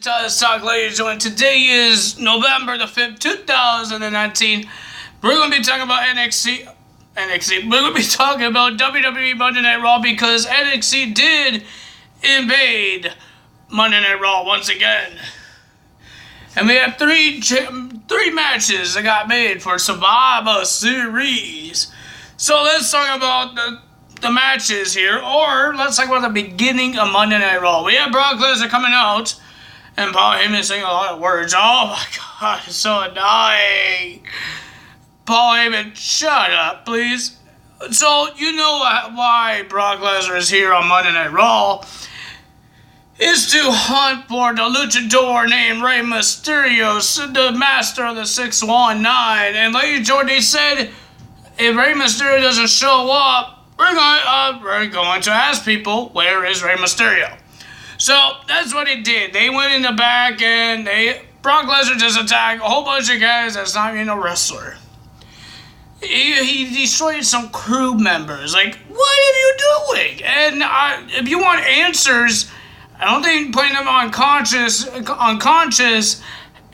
Talk, ladies and gentlemen. Today is November the 5th, 2019. We're going to be talking about NXT. We're going to be talking about WWE Monday Night Raw because NXT did invade Monday Night Raw once again. And we have three matches that got made for Survivor Series. So let's talk about the matches here, or let's talk about the beginning of Monday Night Raw. We have Brock Lesnar coming out, and Paul Heyman saying a lot of words. Oh my god, it's so annoying. Paul Heyman, shut up, please. So, you know why Brock Lesnar is here on Monday Night Raw is to hunt for the luchador named Rey Mysterio, the master of the 619. And ladies and gentlemen, they said if Rey Mysterio doesn't show up, we're going to ask people, where is Rey Mysterio? So that's what he did. They went in the back and Brock Lesnar just attacked a whole bunch of guys that's not even a wrestler. He destroyed some crew members. Like, what are you doing? And if you want answers, I don't think putting them unconscious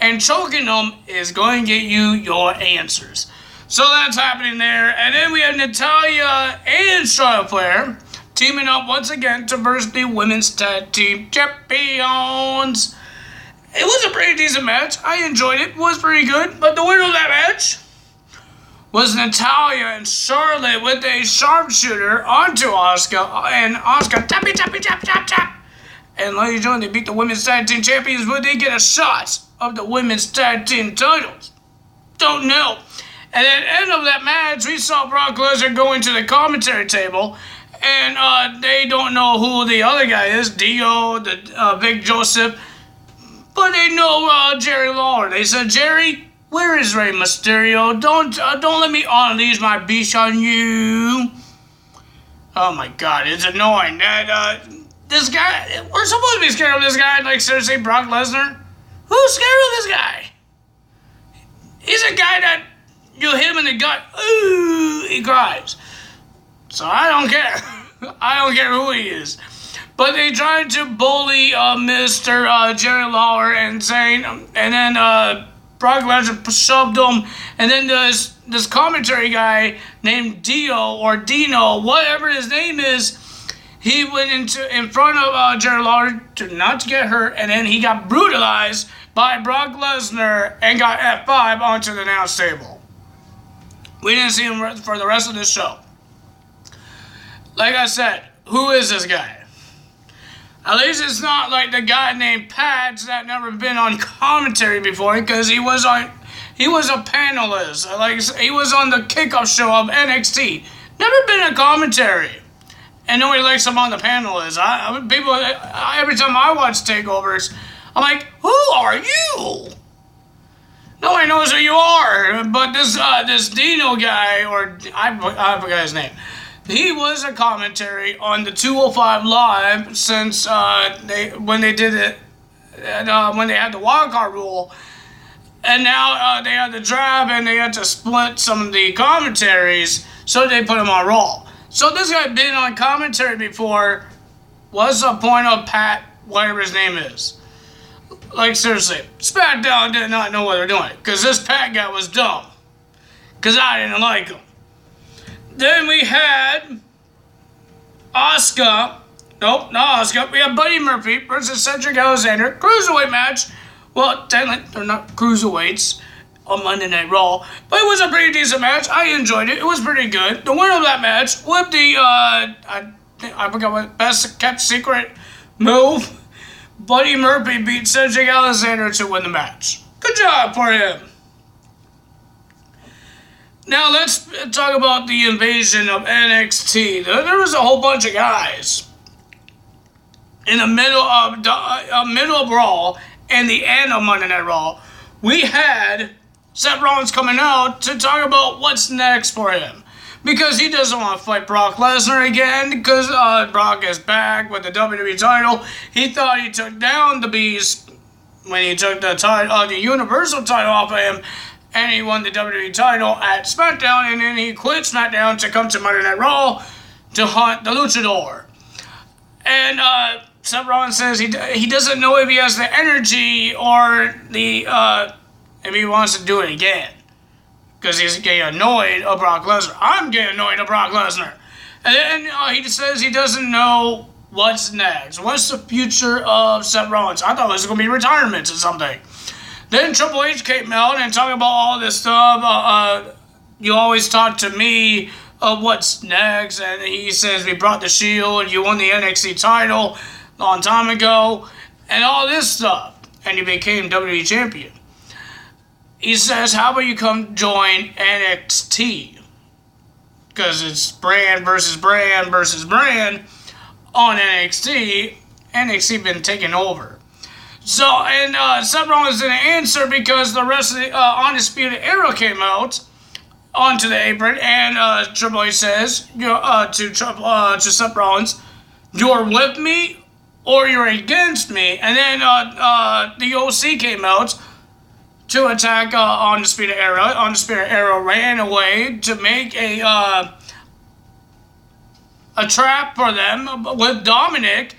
and choking them is going to get you your answers. So that's happening there. And then we have Natalya and Charlotte Flair teaming up once again to versus the women's tag team champions. It was a pretty decent match. I enjoyed it. It was pretty good. But the winner of that match was Natalya and Charlotte with a sharpshooter onto Asuka. And Asuka tap. And ladies and gentlemen, they beat the women's tag team champions. Would they get a shot of the women's tag team titles? Don't know. And at the end of that match, we saw Brock Lesnar go into the commentary table. And they don't know who the other guy is, Dio, Vic Joseph. But they know Jerry Lawler. They said, Jerry, where is Rey Mysterio? Don't let me unleash my beast on you. Oh my god, it's annoying. That this guy, we're supposed to be scared of this guy. Like, seriously, Brock Lesnar? Who's scared of this guy? He's a guy that you hit him in the gut, ooh, he cries. So I don't care. I don't care who he is. But they tried to bully Mr. Jerry Lawler and then Brock Lesnar shoved him. And then this commentary guy named Dio or Dino, whatever his name is, he went in front of Jerry Lawler not to get hurt, and then he got brutalized by Brock Lesnar and got F5 onto the announce table. We didn't see him for the rest of this show. Like I said, who is this guy? At least it's not like the guy named Patch that never been on commentary before, because he was a panelist. Like, he was on the kickoff show of NXT. Never been a commentary. And nobody likes him on the panelist. Every time I watch takeovers, I'm like, who are you? Nobody knows who you are. But this Dino guy, or I forgot his name. He was a commentary on the 205 Live since when they did it, when they had the wildcard rule, and now they had the draft and they had to split some of the commentaries, so they put him on Raw. So this guy been on commentary before. What's the point of Pat, whatever his name is? Like, seriously, SmackDown did not know what they're doing, because this Pat guy was dumb, because I didn't like him. Then we had Asuka. Nope, not Asuka. We have Buddy Murphy versus Cedric Alexander. Cruiserweight match. Well, technically, they're not cruiserweights on Monday Night Raw. But it was a pretty decent match. I enjoyed it. It was pretty good. The winner of that match with the, I forgot what, best kept secret move. Buddy Murphy beat Cedric Alexander to win the match. Good job for him. Now let's talk about the invasion of NXT. There was a whole bunch of guys in the middle of Raw and the end of Monday Night Raw. We had Seth Rollins coming out to talk about what's next for him, because he doesn't want to fight Brock Lesnar again, because Brock is back with the WWE title. He thought he took down the Beast when he took the Universal title off of him. And he won the WWE title at SmackDown, and then he quit SmackDown to come to Monday Night Raw to hunt the Luchador. And Seth Rollins says he doesn't know if he has the energy or if he wants to do it again. Because he's getting annoyed of Brock Lesnar. I'm getting annoyed of Brock Lesnar. And then he says he doesn't know what's next. What's the future of Seth Rollins? I thought it was going to be retirement or something. Then Triple H came out and talked about all this stuff. You always talk to me of what's next. And he says we brought the Shield. You won the NXT title a long time ago. And all this stuff. And you became WWE champion. He says, how about you come join NXT? Because it's brand versus brand versus brand on NXT. NXT been taken over. So, and Seth Rollins didn't answer because the rest of the Undisputed Era came out onto the apron. And Triple H says to Seth Rollins, you're with me or you're against me. And then the OC came out to attack Undisputed Era. Undisputed Era ran away to make a trap for them with Dominic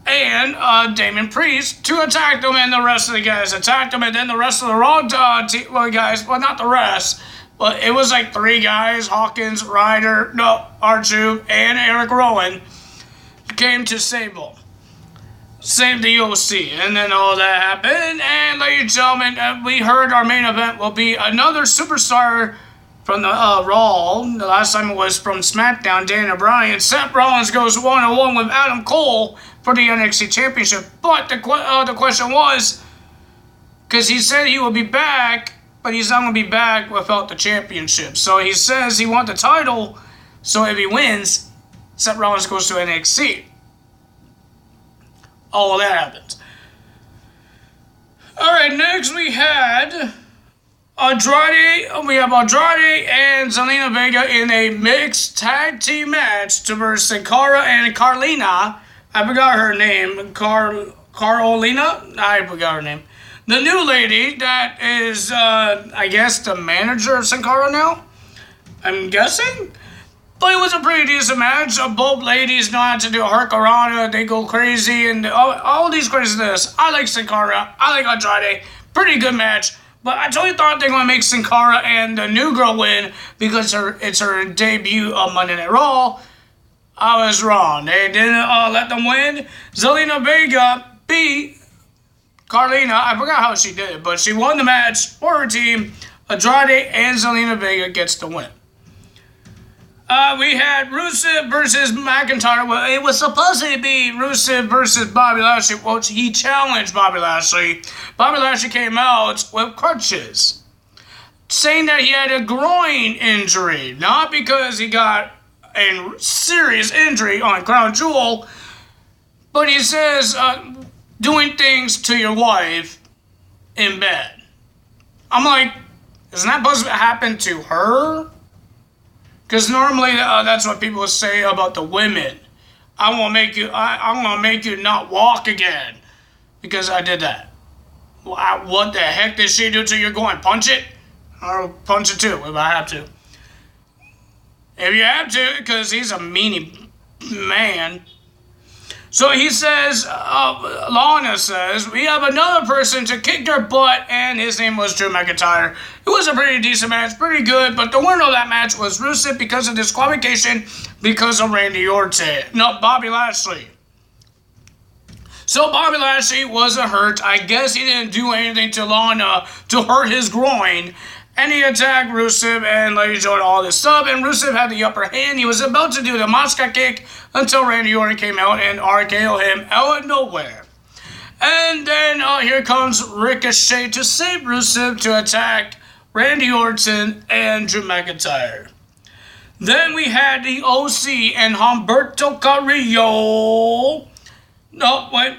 and Damon Priest to attack them, and the rest of the guys attacked them, and then the rest of the Raw guys, well, not the rest, but it was like 3 guys, Hawkins, Ryder, R-Truth, and Eric Rowan, came to save the OC, and then all that happened, and ladies and gentlemen, we heard our main event will be another superstar from the Raw. The last time it was from SmackDown, Daniel Bryan. Seth Rollins goes 1-on-1 with Adam Cole for the NXT Championship, but the question was, because he said he will be back, but he's not going to be back without the championship, so he says he wants the title, so if he wins, Seth Rollins goes to NXT. All of that happens. Alright, next we had Andrade. We have Andrade and Zelina Vega in a mixed tag team match to versus Sin Cara and Carlina. I forgot her name. Carolina? I forgot her name. The new lady that is, I guess, the manager of Sin Cara now? I'm guessing? But it was a pretty decent match. Both ladies know how to do a hurricanrana. They go crazy and all these craziness. I like Sin Cara. I like Andrade. Pretty good match. But I totally thought they were going to make Sin Cara and the new girl win because it's her debut on Monday Night Raw. I was wrong. They didn't let them win. Zelina Vega beat Carlina. I forgot how she did it, but she won the match for her team. Andrade and Zelina Vega gets the win. We had Rusev versus McIntyre. Well, it was supposed to be Rusev versus Bobby Lashley. Well, he challenged Bobby Lashley. Bobby Lashley came out with crutches, saying that he had a groin injury. Not because he got a serious injury on Crown Jewel, but he says doing things to your wife in bed. I'm like, isn't that supposed to happen to her? Because normally that's what people say about the women. I'm gonna make you not walk again because I did that. What the heck did she do to you? Going punch it? I'll punch it too if I have to. If you have to, because he's a meanie man. So he says, Lana says, we have another person to kick their butt, and his name was Drew McIntyre. It was a pretty decent match, pretty good, but the winner of that match was Rusev because of disqualification because of Randy Orton. No, Bobby Lashley. So Bobby Lashley wasn't hurt. I guess he didn't do anything to Lana to hurt his groin. And he attacked Rusev and Lady Jordan, all this stuff. And Rusev had the upper hand. He was about to do the Mosca kick until Randy Orton came out and RKO'd him out of nowhere. And then here comes Ricochet to save Rusev to attack Randy Orton and Drew McIntyre. Then we had the OC and Humberto Carrillo. No, wait.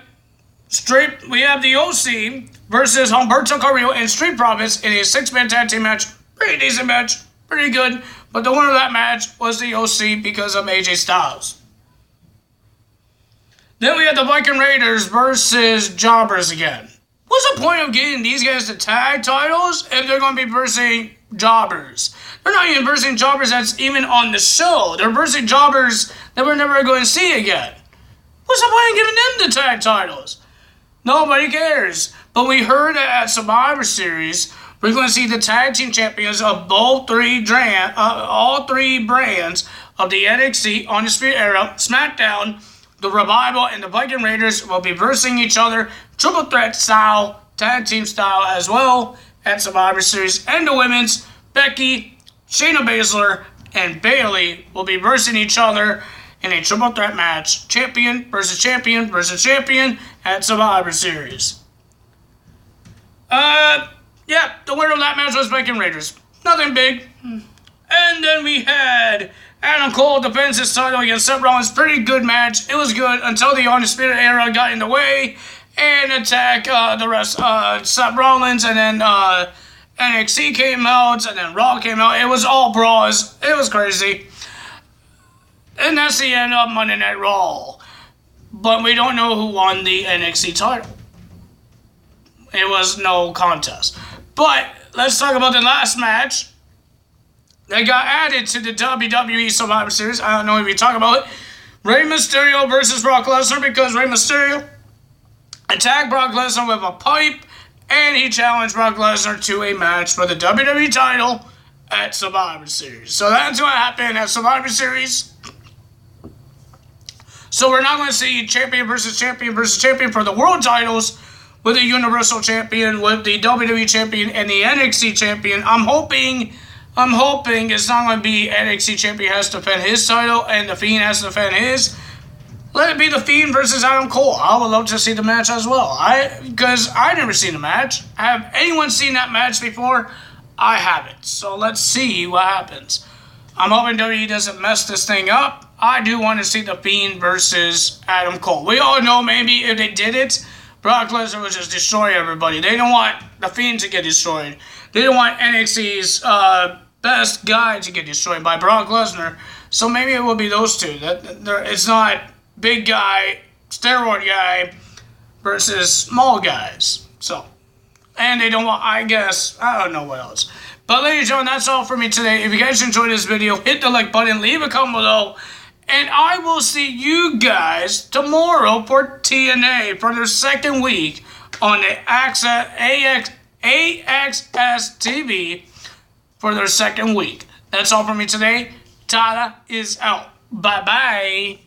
We have the OC versus Humberto Carrillo and Street Profits in a 6-man tag team match. Pretty decent match. Pretty good. But the winner of that match was the OC because of AJ Styles. Then we had the Viking Raiders versus Jobbers again. What's the point of getting these guys the tag titles if they're going to be versing Jobbers? They're not even versing Jobbers that's even on the show. They're versing Jobbers that we're never going to see again. What's the point of giving them the tag titles? Nobody cares. But we heard that at Survivor Series, we're going to see the tag team champions of all three brands of the NXT Undisputed Era, SmackDown, the Revival, and the Viking Raiders will be versing each other, triple threat style, tag team style as well at Survivor Series. And the women's, Becky, Shayna Baszler, and Bayley will be versing each other in a triple threat match. Champion versus champion versus champion at Survivor Series. Yeah, the winner of that match was Viking Raiders. Nothing big. And then we had Adam Cole defends his title against Seth Rollins. Pretty good match. It was good until the Undisputed Era got in the way and attacked the rest, Seth Rollins, and then NXT came out, and then Raw came out. It was all brawls. It was crazy. And that's the end of Monday Night Raw. But we don't know who won the NXT title. It was no contest. But let's talk about the last match that got added to the WWE Survivor Series. I don't know if you talk about it. Rey Mysterio versus Brock Lesnar, because Rey Mysterio attacked Brock Lesnar with a pipe, and he challenged Brock Lesnar to a match for the WWE title at Survivor Series. So that's what happened at Survivor Series. So we're not going to see champion versus champion versus champion for the world titles, with the Universal Champion, with the WWE Champion, and the NXT Champion. I'm hoping it's not going to be NXT Champion has to defend his title and The Fiend has to defend his. Let it be The Fiend versus Adam Cole. I would love to see the match as well. Because I never seen the match. Have anyone seen that match before? I haven't. So let's see what happens. I'm hoping WWE doesn't mess this thing up. I do want to see The Fiend versus Adam Cole. We all know maybe if they did it, Brock Lesnar would just destroy everybody. They don't want The Fiend to get destroyed. They don't want NXT's best guy to get destroyed by Brock Lesnar. So maybe it will be those two. It's not big guy, steroid guy versus small guys. So, and they don't want, I don't know what else. But ladies and gentlemen, that's all for me today. If you guys enjoyed this video, hit the like button, leave a comment below. And I will see you guys tomorrow for TNA for their second week on the AXS TV for their second week. That's all for me today. Tada is out. Bye-bye.